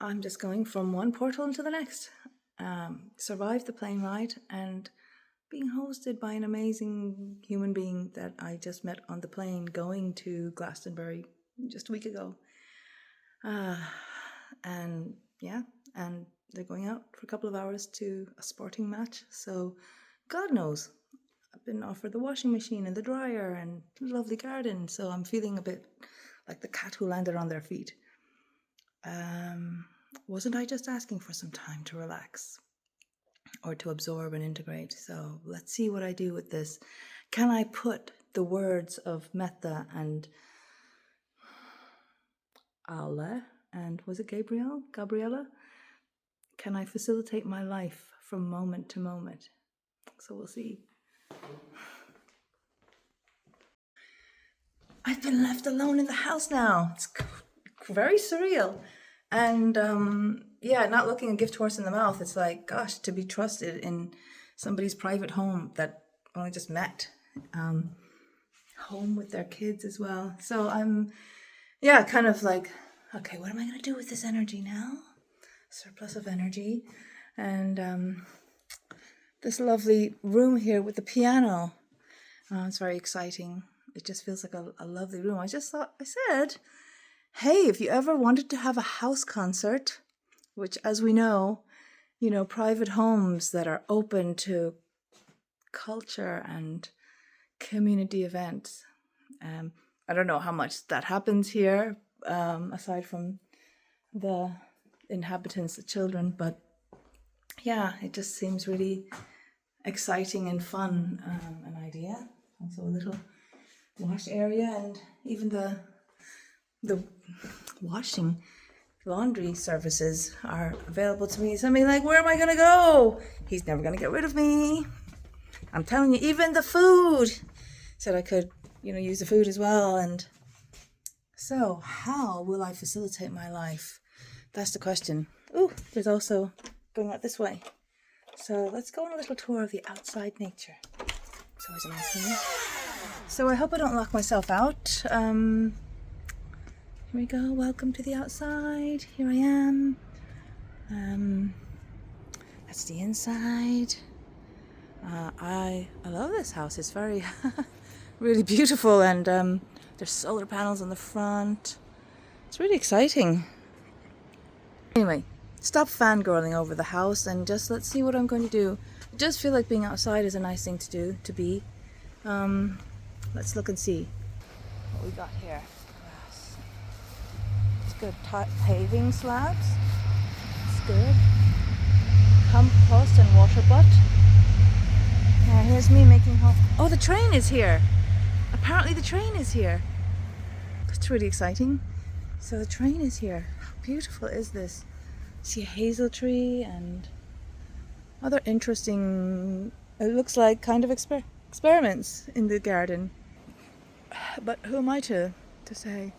I'm just going from one portal into the next. Survived the plane ride and being hosted by an amazing human being that I just met on the plane going to Glastonbury just a week ago. And they're going out for a couple of hours to a sporting match. So God knows, I've been offered the washing machine and the dryer and a lovely garden. So I'm feeling a bit like the cat who landed on their feet. Wasn't I just asking for some time to relax or to absorb and integrate? So let's see what I do with this. Can I put the words of Metta and Baile and was it Gabriella? Can I facilitate my life from moment to moment? So we'll see. I've been left alone in the house now. It's very surreal. And not looking a gift horse in the mouth. It's like, gosh, to be trusted in somebody's private home that only just met. Home with their kids as well. So I'm, kind of like, okay, what am I going to do with this energy now? Surplus of energy. And this lovely room here with the piano. It's very exciting. It just feels like a lovely room. I said, hey, if you ever wanted to have a house concert, which as we know, private homes that are open to culture and community events. I don't know how much that happens here, aside from the inhabitants, the children, but it just seems really exciting and fun, an idea. Also a little wash area and even the washing laundry services are available to me. So I'm like, where am I going to go? He's never going to get rid of me. I'm telling you, even the food. Said I could, use the food as well. And so how will I facilitate my life? That's the question. Ooh, there's also going out this way. So let's go on a little tour of the outside nature. It's always a nice thing. So I hope I don't lock myself out. Here we go. Welcome to the outside. Here I am. That's the inside. I love this house. It's very, really beautiful, and there's solar panels on the front. It's really exciting. Anyway, stop fangirling over the house and just let's see what I'm going to do. I just feel like being outside is a nice thing to do, to be. Let's look and see what we got here. Grass. It's good. Paving slabs. It's good. Compost and water butt. Now here's me making home. Oh, the train is here. Apparently the train is here. That's really exciting. So the train is here. How beautiful is this? See a hazel tree and other interesting, it looks like kind of experiments in the garden. But who am I to say?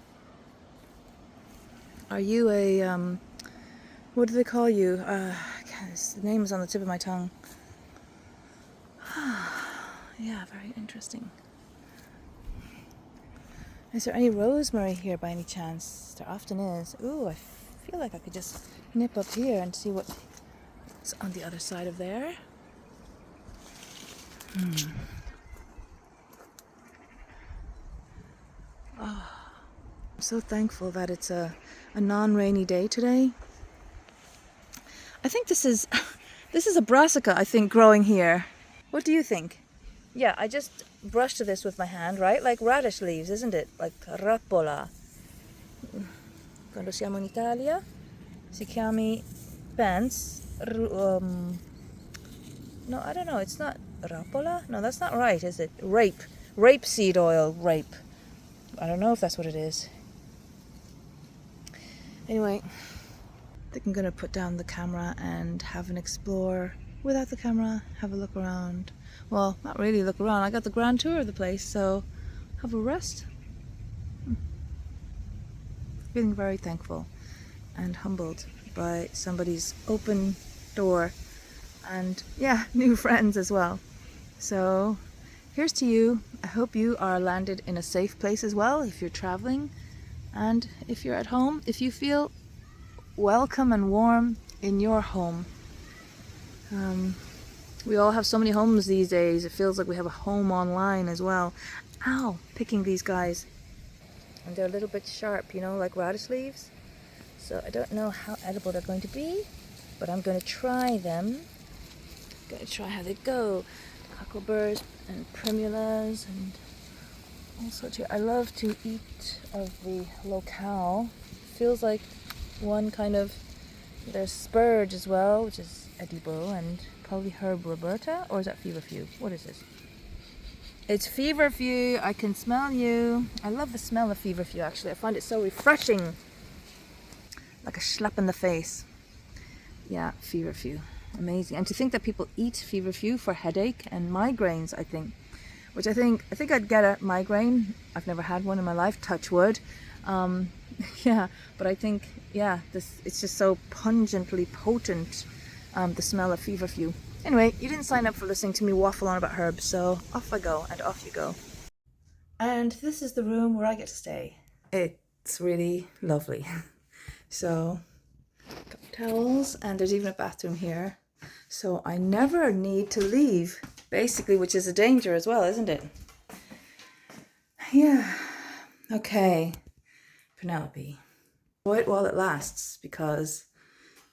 Are you a, what do they call you? The name is on the tip of my tongue. Yeah, very interesting. Is there any rosemary here by any chance? There often is. Ooh, I feel like I could just nip up here and see what's on the other side of there. Oh, I'm so thankful that it's a non-rainy day today. I think this is a brassica, I think, growing here. What do you think? Yeah, I just brushed this with my hand, right? Like radish leaves, isn't it? Like rappola. Quando siamo in Italia si chiami dispense. No, I don't know. It's not rappola? No, that's not right, is it? Rape. Rapeseed oil. Rape. I don't know if that's what it is. Anyway, I think I'm going to put down the camera and have an explore without the camera, have a look around. Well, not really look around. I got the grand tour of the place, so have a rest. Feeling very thankful and humbled by somebody's open door and new friends as well. So here's to you. I hope you are landed in a safe place as well if you're traveling, and if you're at home, if you feel welcome and warm in your home. We all have so many homes these days. It feels like we have a home online as well. Ow, picking these guys. And they're a little bit sharp, you know, like radish leaves. So I don't know how edible they're going to be, but I'm going to try them. I'm going to try how they go. Cockleburs and primulas and all sorts of. I love to eat of the locale. Feels like one kind of. There's spurge as well, which is edible, and probably herb roberta, or is that feverfew? What is this? It's feverfew. I can smell you. I love the smell of feverfew, actually. I find it so refreshing. Like a slap in the face. Yeah, feverfew. Amazing. And to think that people eat feverfew for headache and migraines, I think. Which I think I'd get a migraine. I've never had one in my life, touch wood. Yeah, but I think, yeah, it's just so pungently potent, the smell of feverfew. Anyway, you didn't sign up for listening to me waffle on about herbs, so off I go, and off you go. And this is the room where I get to stay. It's really lovely. So, got towels, and there's even a bathroom here. So I never need to leave, basically, which is a danger as well, isn't it? Yeah. Okay. Penelope. Enjoy it while it lasts, because,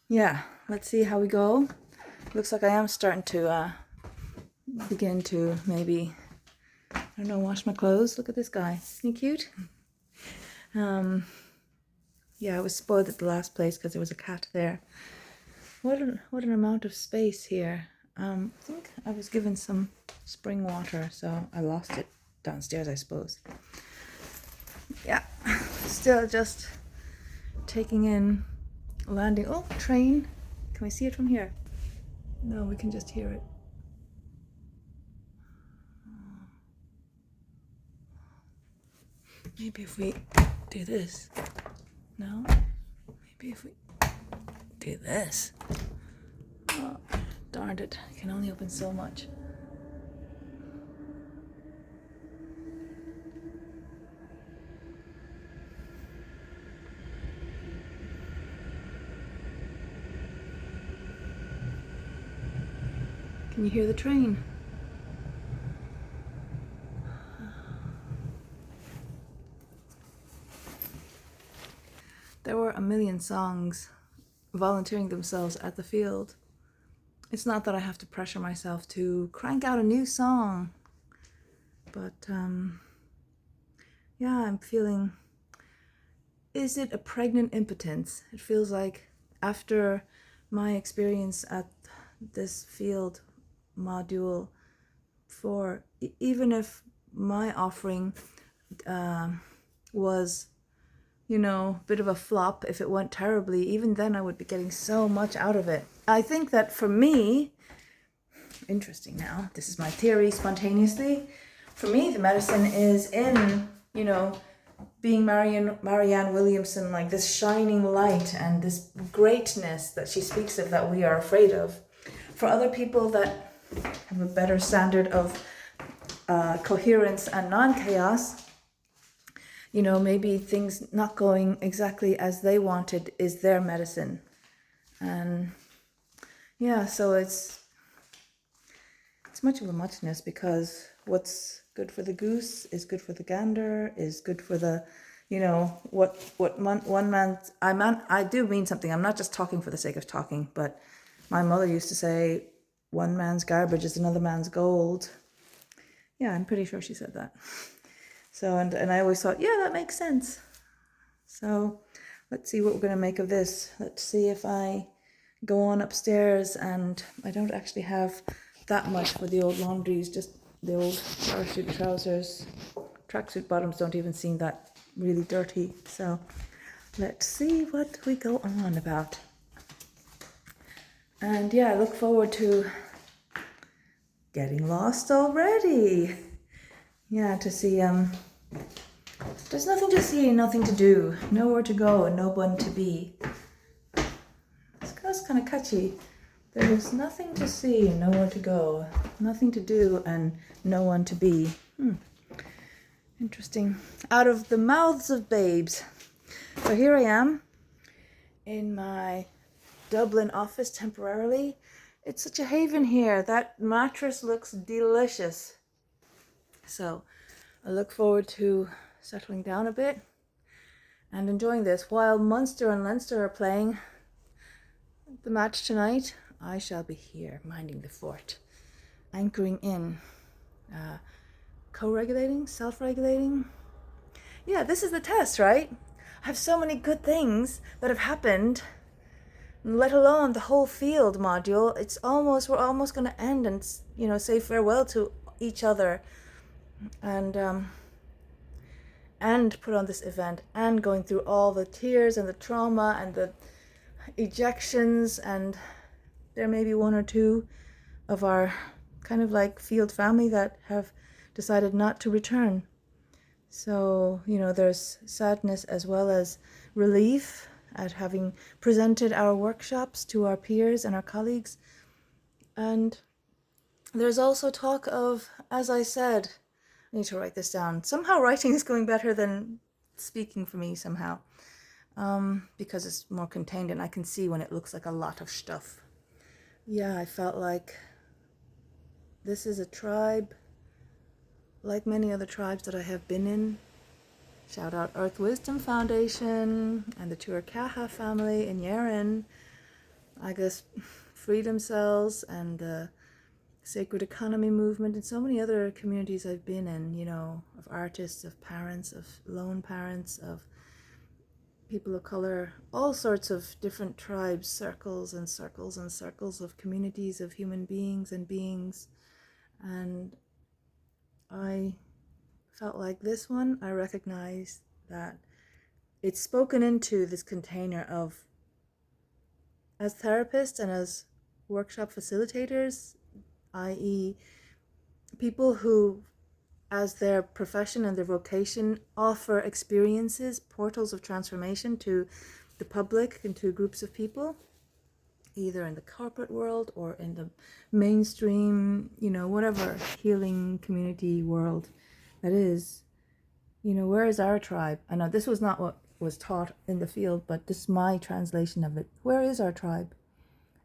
yeah, let's see how we go. Looks like I am starting to begin to maybe, I don't know, wash my clothes. Look at this guy. Isn't he cute? Yeah, I was spoiled at the last place because there was a cat there. What an amount of space here. I think I was given some spring water, so I lost it downstairs, I suppose. Yeah, still just taking in, landing. Oh, train. Can we see it from here? No, we can just hear it. Maybe if we do this. No? Maybe if we do this. Oh, darned it. I can only open so much. Can you hear the train? There were a million songs volunteering themselves at TheField. It's not that I have to pressure myself to crank out a new song, but yeah, I'm feeling, is it a pregnant impotence? It feels like after my experience at this field module, for even if my offering was, you know, a bit of a flop, if it went terribly, even then I would be getting so much out of it. I think that for me, interesting now, this is my theory spontaneously, for me the medicine is in, you know, being Marianne Williamson, like this shining light and this greatness that she speaks of that we are afraid of. For other people that have a better standard of coherence and non-chaos, you know, maybe things not going exactly as they wanted is their medicine. And yeah, so it's much of a muchness, because what's good for the goose is good for the gander, is good for the, you know, I do mean something. I'm not just talking for the sake of talking, but my mother used to say, one man's garbage is another man's gold. Yeah, I'm pretty sure she said that. So, and I always thought, yeah, that makes sense. So let's see what we're going to make of this. Let's see if I go on upstairs, and I don't actually have that much for the old laundries, just the old parachute trousers. Tracksuit bottoms don't even seem that really dirty. So let's see what we go on about. And yeah, I look forward to getting lost already. Yeah, to see, there's nothing to see, nothing to do, nowhere to go, and no one to be. It's kind of catchy. There's nothing to see, nowhere to go, nothing to do, and no one to be. Interesting. Out of the mouths of babes. So here I am in my Dublin office temporarily. It's such a haven here. That mattress looks delicious. So I look forward to settling down a bit and enjoying this. While Munster and Leinster are playing the match tonight, I shall be here minding the fort, anchoring in, co-regulating, self-regulating. Yeah, this is the test, right? I have so many good things that have happened, let alone the whole field module. We're almost going to end and, say farewell to each other and put on this event and going through all the tears and the trauma and the ejections, and there may be one or two of our kind of like field family that have decided not to return. So, there's sadness as well as relief at having presented our workshops to our peers and our colleagues. And there's also talk of, as I said, I need to write this down. Somehow writing is going better than speaking for me somehow, because it's more contained and I can see when it looks like a lot of stuff. Yeah, I felt like this is a tribe like many other tribes that I have been in. Shout out Earth Wisdom Foundation and the Cliath family in Yeren. I guess Freedom Cells and the Sacred Economy Movement and so many other communities I've been in, of artists, of parents, of lone parents, of people of color, all sorts of different tribes, circles and circles and circles of communities of human beings and beings. And I felt like this one, I recognized that it's spoken into this container of, as therapists and as workshop facilitators, i.e. people who, as their profession and their vocation, offer experiences, portals of transformation to the public and to groups of people, either in the corporate world or in the mainstream, whatever healing community world that is. Where is our tribe? I know this was not what was taught in the field, but this is my translation of it. Where is our tribe?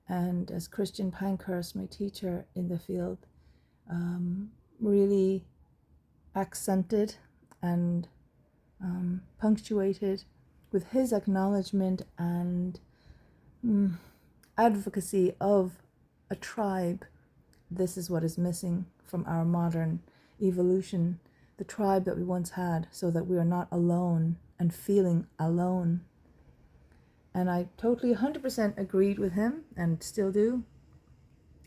And as Christian Pankhurst, my teacher in the field, really accented and punctuated with his acknowledgement and advocacy of a tribe. This is what is missing from our modern evolution, the tribe that we once had, so that we are not alone and feeling alone. And I totally 100% agreed with him and still do.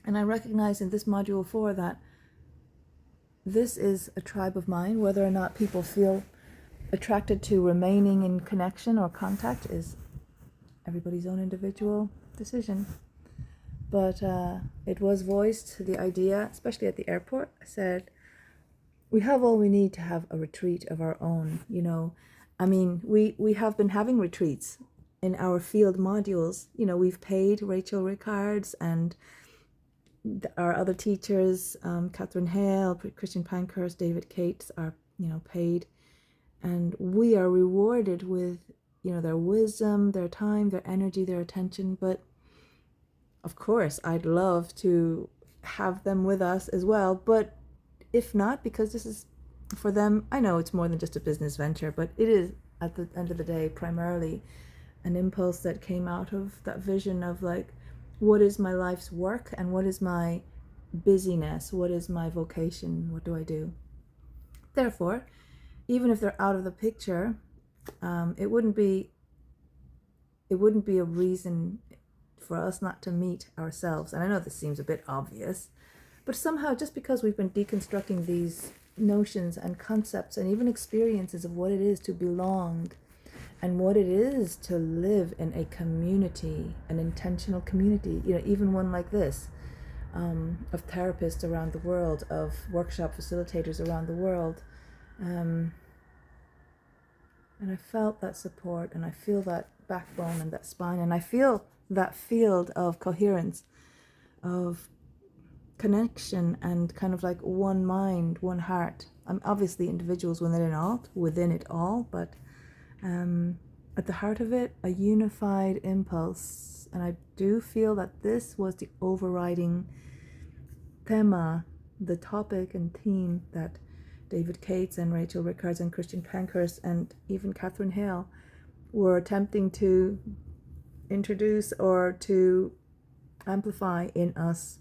And I recognize in this module 4 that this is a tribe of mine. Whether or not people feel attracted to remaining in connection or contact is everybody's own individual decision. But it was voiced, the idea, especially at the airport. I said, we have all we need to have a retreat of our own, we have been having retreats in our field modules. We've paid Rachel Rickards and our other teachers, Catherine Hale, Christian Pankhurst, David Cates are, paid. And we are rewarded with, their wisdom, their time, their energy, their attention. But of course, I'd love to have them with us as well. But if not, because this is for them, I know it's more than just a business venture, but it is at the end of the day primarily an impulse that came out of that vision of like, what is my life's work and what is my busyness? What is my vocation? What do I do? Therefore, even if they're out of the picture, it wouldn't be a reason for us not to meet ourselves. And I know this seems a bit obvious, but somehow just because we've been deconstructing these notions and concepts and even experiences of what it is to belong and what it is to live in a community, an intentional community, even one like this, of therapists around the world, of workshop facilitators around the world. And I felt that support, and I feel that backbone and that spine, and I feel that field of coherence, of connection, and kind of like one mind, one heart. I'm obviously individuals within it all, but at the heart of it, a unified impulse. And I do feel that this was the overriding thema, the topic and theme that David Cates and Rachel Rickards and Christian Pankhurst and even Catherine Hale were attempting to introduce or to amplify in us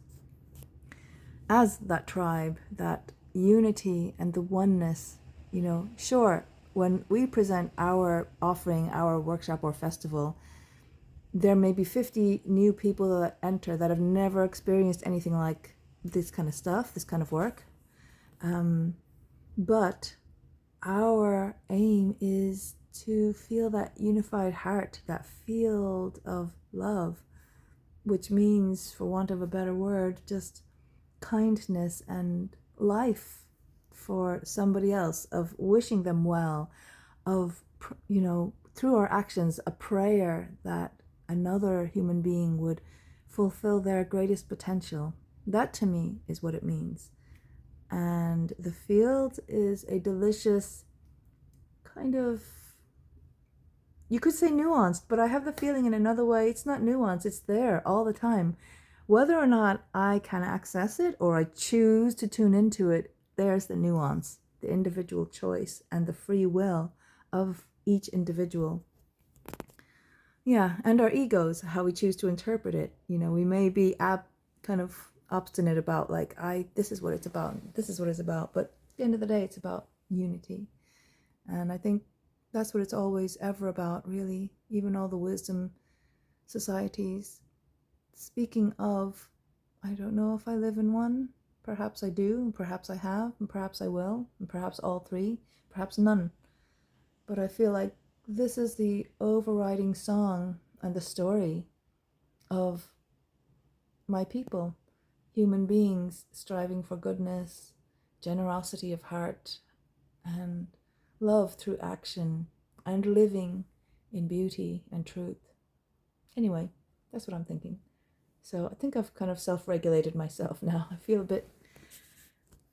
as that tribe, that unity and the oneness. Sure, when we present our offering, our workshop or festival, there may be 50 new people that enter that have never experienced anything like this kind of stuff, this kind of work. But our aim is to feel that unified heart, that field of love, which means, for want of a better word, just kindness and life for somebody else, of wishing them well, of, through our actions, a prayer that another human being would fulfill their greatest potential. That to me is what it means. And TheField is a delicious kind of, you could say nuanced, but I have the feeling in another way it's not nuanced, it's there all the time. Whether or not I can access it or I choose to tune into it, there's the nuance, the individual choice and the free will of each individual. Yeah, and our egos, how we choose to interpret it. We may be kind of obstinate about this is what it's about, this is what it's about, but at the end of the day, it's about unity. And I think that's what it's always ever about, really. Even all the wisdom societies. Speaking of, I don't know if I live in one. Perhaps I do, and perhaps I have, and perhaps I will, and perhaps all three, perhaps none. But I feel like this is the overriding song and the story of my people, human beings striving for goodness, generosity of heart, and love through action, and living in beauty and truth. Anyway, that's what I'm thinking. So I think I've kind of self-regulated myself now. I feel a bit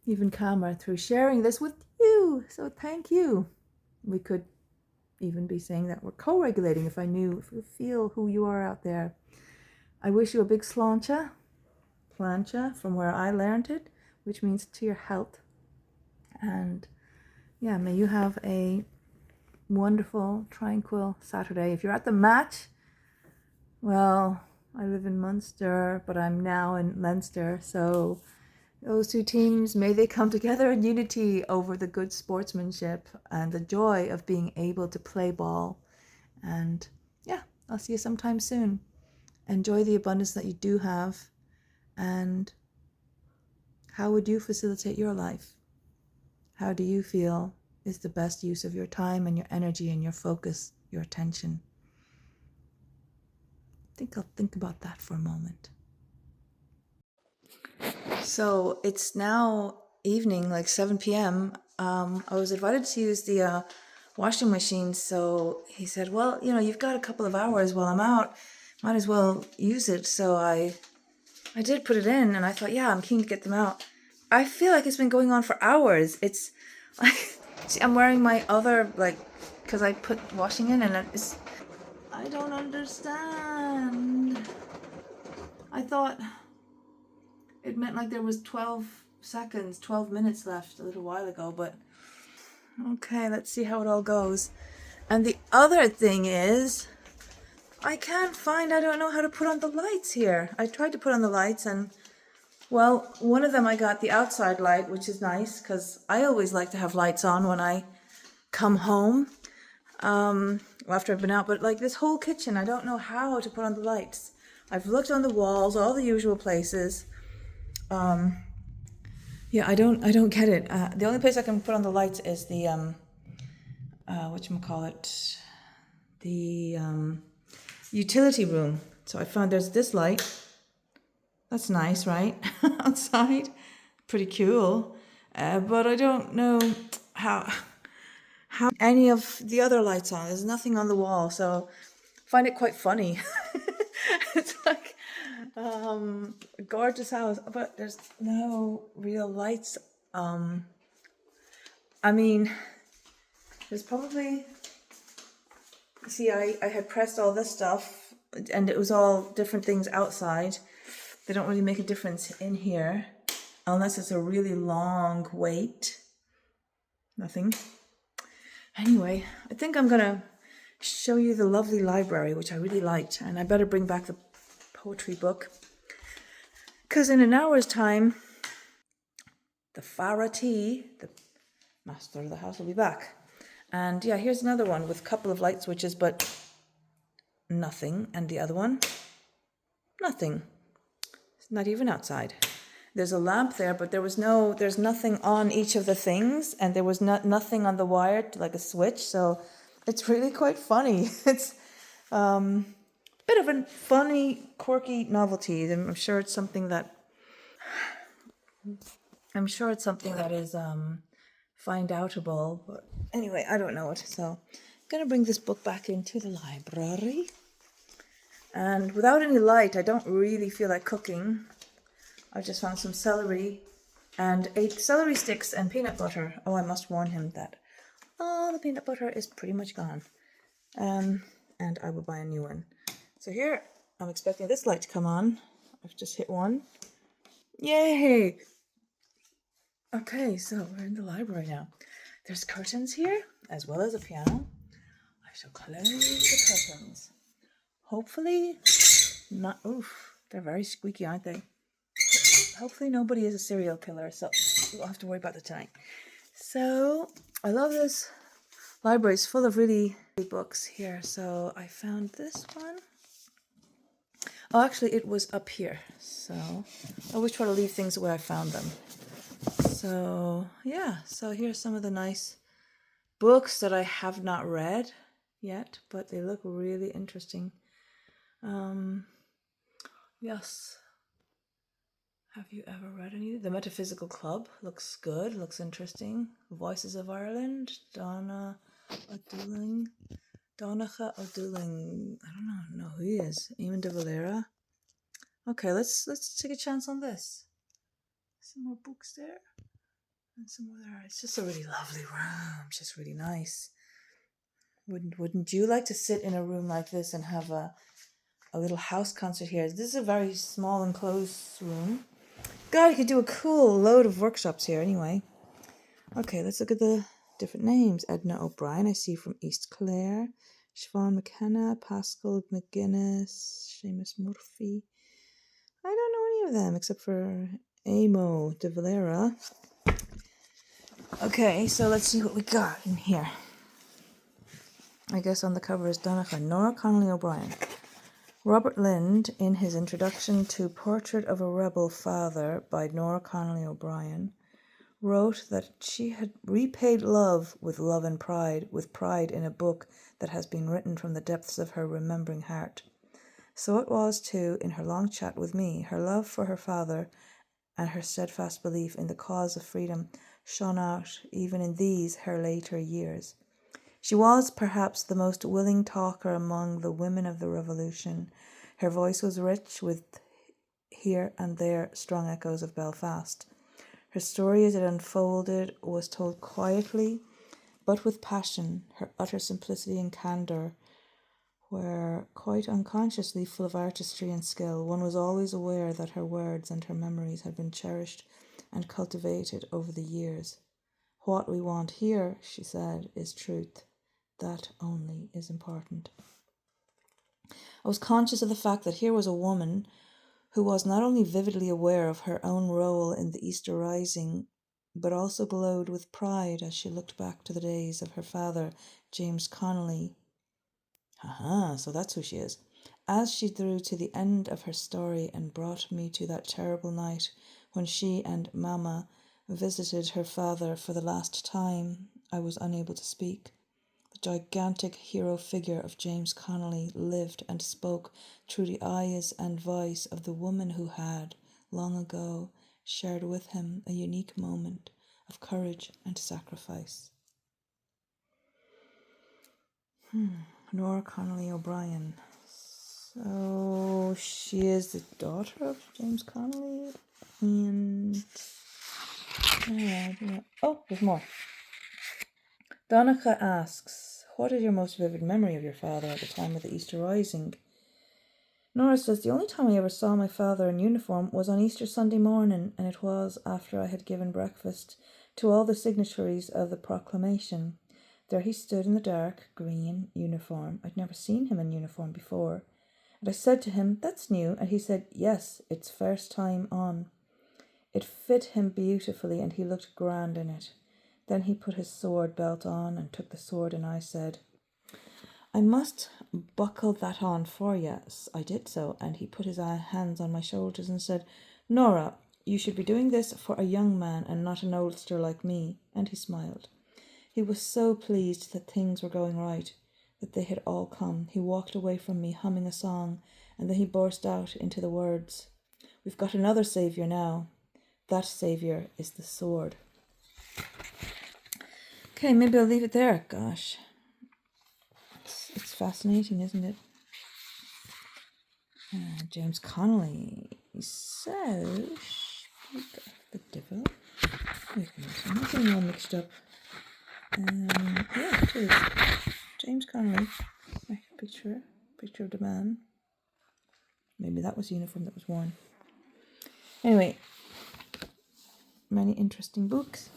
even calmer through sharing this with you. So thank you. We could even be saying that we're co-regulating if you feel who you are out there. I wish you a big sláinte from where I learned it, which means to your health. And yeah, may you have a wonderful, tranquil Saturday. If you're at the match, well, I live in Munster, but I'm now in Leinster, so those two teams, may they come together in unity over the good sportsmanship and the joy of being able to play ball. And yeah, I'll see you sometime soon. Enjoy the abundance that you do have. And how would you facilitate your life? How do you feel is the best use of your time and your energy and your focus, your attention? I think I'll think about that for a moment. So it's now evening, like 7 p.m. I was invited to use the washing machine. So he said, well, you've got a couple of hours while I'm out. Might as well use it. So I did put it in, and I thought, yeah, I'm keen to get them out. I feel like it's been going on for hours. It's like, see, I'm wearing my other, because I put washing in, and I don't understand. I thought it meant like there was 12 minutes left a little while ago, but okay, let's see how it all goes. And the other thing is, I don't know how to put on the lights here. I tried to put on the lights, and well, one of them I got the outside light, which is nice because I always like to have lights on when I come home after I've been out. But like this whole kitchen, I don't know how to put on the lights. I've looked on the walls, all the usual places. Yeah, I don't get it. The only place I can put on the lights is the whatchamacallit, the utility room. So I found there's this light. That's nice, right? Outside. Pretty cool. But I don't know how any of the other lights on. There's nothing on the wall, so I find it quite funny. It's like a gorgeous house, but there's no real lights. I mean, there's probably see, I had pressed all this stuff, and it was all different things outside. They don't really make a difference in here, unless it's a really long wait. Nothing. Anyway, I think I'm gonna show you the lovely library, which I really liked, and I better bring back the poetry book, because in an hour's time, the Farati, the master of the house, will be back. And yeah, here's another one with a couple of light switches, but nothing. And the other one, nothing. It's not even outside. There's a lamp there, but there's nothing on each of the things, and there was nothing on the wire, like a switch. So it's really quite funny. It's a bit of a funny, quirky novelty. I'm sure it's something that is find outable. But anyway, I don't know it. So I'm gonna bring this book back into the library. And without any light, I don't really feel like cooking. I just found some celery and 8 celery sticks and peanut butter. Oh, I must warn him that all the peanut butter is pretty much gone. And I will buy a new one. So here, I'm expecting this light to come on. I've just hit one. Yay! Okay, so we're in the library now. There's curtains here, as well as a piano. I shall close the curtains. Hopefully not, oof, they're very squeaky, aren't they? Hopefully nobody is a serial killer, so we won't have to worry about that tonight. So, I love this library. It's full of really good books here. So, I found this one. Oh, actually, it was up here. So, I always try to leave things where I found them. So, yeah. So, here's some of the nice books that I have not read yet, but they look really interesting. Yes. Have you ever read any? The Metaphysical Club looks good, looks interesting. Voices of Ireland, Donna O'Dooling. Donacha O'Dooling. I don't know who he is. Eamon de Valera. Okay, let's take a chance on this. Some more books there. And some more there. It's just a really lovely room. It's just really nice. Wouldn't you like to sit in a room like this and have a little house concert here? This is a very small enclosed room. God, you could do a cool load of workshops here anyway. Okay, let's look at the different names. Edna O'Brien, I see from East Clare. Siobhan McKenna, Pascal McGuinness, Seamus Murphy. I don't know any of them except for Amo de Valera. Okay, so let's see what we got in here. I guess on the cover is Donegal, Nora Connolly O'Brien. Robert Lind, in his introduction to Portrait of a Rebel Father by Nora Connolly O'Brien, wrote that she had repaid love and pride, with pride in a book that has been written from the depths of her remembering heart. So it was, too, in her long chat with me. Her love for her father and her steadfast belief in the cause of freedom shone out even in these, her later years. She was perhaps the most willing talker among the women of the Revolution. Her voice was rich with here and there strong echoes of Belfast. Her story as it unfolded was told quietly, but with passion. Her utter simplicity and candour were quite unconsciously full of artistry and skill. One was always aware that her words and her memories had been cherished and cultivated over the years. What we want here, she said, is truth. That only is important. I was conscious of the fact that here was a woman who was not only vividly aware of her own role in the Easter Rising, but also glowed with pride as she looked back to the days of her father, James Connolly. Aha, so that's who she is. As she drew to the end of her story and brought me to that terrible night when she and Mama visited her father for the last time, I was unable to speak. The gigantic hero figure of James Connolly lived and spoke through the eyes and voice of the woman who had, long ago, shared with him a unique moment of courage and sacrifice. Nora Connolly O'Brien. So she is the daughter of James Connolly, and oh, there's more. Donica asks, what is your most vivid memory of your father at the time of the Easter Rising? Nora says, the only time I ever saw my father in uniform was on Easter Sunday morning, and it was after I had given breakfast to all the signatories of the proclamation. There he stood in the dark green uniform. I'd never seen him in uniform before. And I said to him, that's new, and he said, yes, it's first time on. It fit him beautifully, and he looked grand in it. Then he put his sword belt on and took the sword, and I said, I must buckle that on for you. I did so, and he put his hands on my shoulders and said, Nora, you should be doing this for a young man and not an oldster like me. And he smiled. He was so pleased that things were going right, that they had all come. He walked away from me humming a song, and then he burst out into the words, we've got another saviour now. That saviour is the sword. Okay, maybe I'll leave it there. Gosh. It's fascinating, isn't it? James Connolly. So, the devil. Wait a minute, I'm not getting all mixed up. Yeah, it is. James Connolly. Picture of the man. Maybe that was the uniform that was worn. Anyway, many interesting books.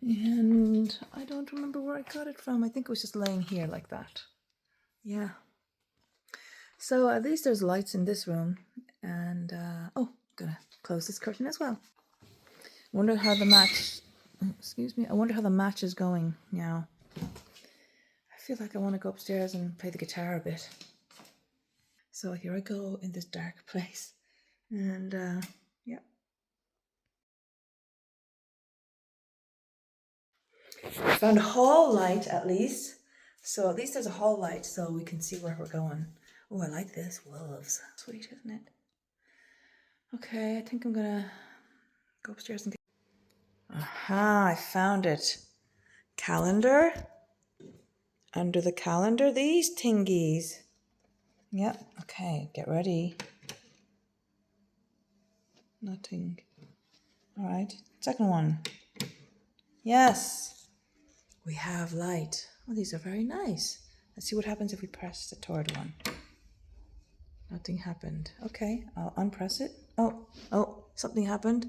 And I don't remember where I got it from. I think it was just laying here like that. Yeah. So at least there's lights in this room. And, I'm gonna close this curtain as well. Wonder how the match, I wonder how the match is going now. I feel like I want to go upstairs and play the guitar a bit. So here I go in this dark place. And, yeah. I found a hall light at least. So at least there's a hall light so we can see where we're going. Oh, I like this. Wolves. Sweet, isn't it? Okay, I think I'm gonna go upstairs and get... Aha, I found it. Calendar. Under the calendar, these tingies. Yep, okay, get ready. Nothing. All right, second one. Yes, we have light. Oh, these are very nice. Let's see what happens if we press the third one. Nothing happened. Okay, I'll unpress it. Oh, something happened.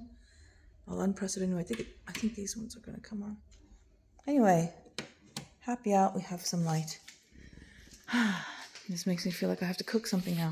I'll unpress it anyway. I think these ones are gonna come on. Anyway, happy out, we have some light. This makes me feel like I have to cook something now.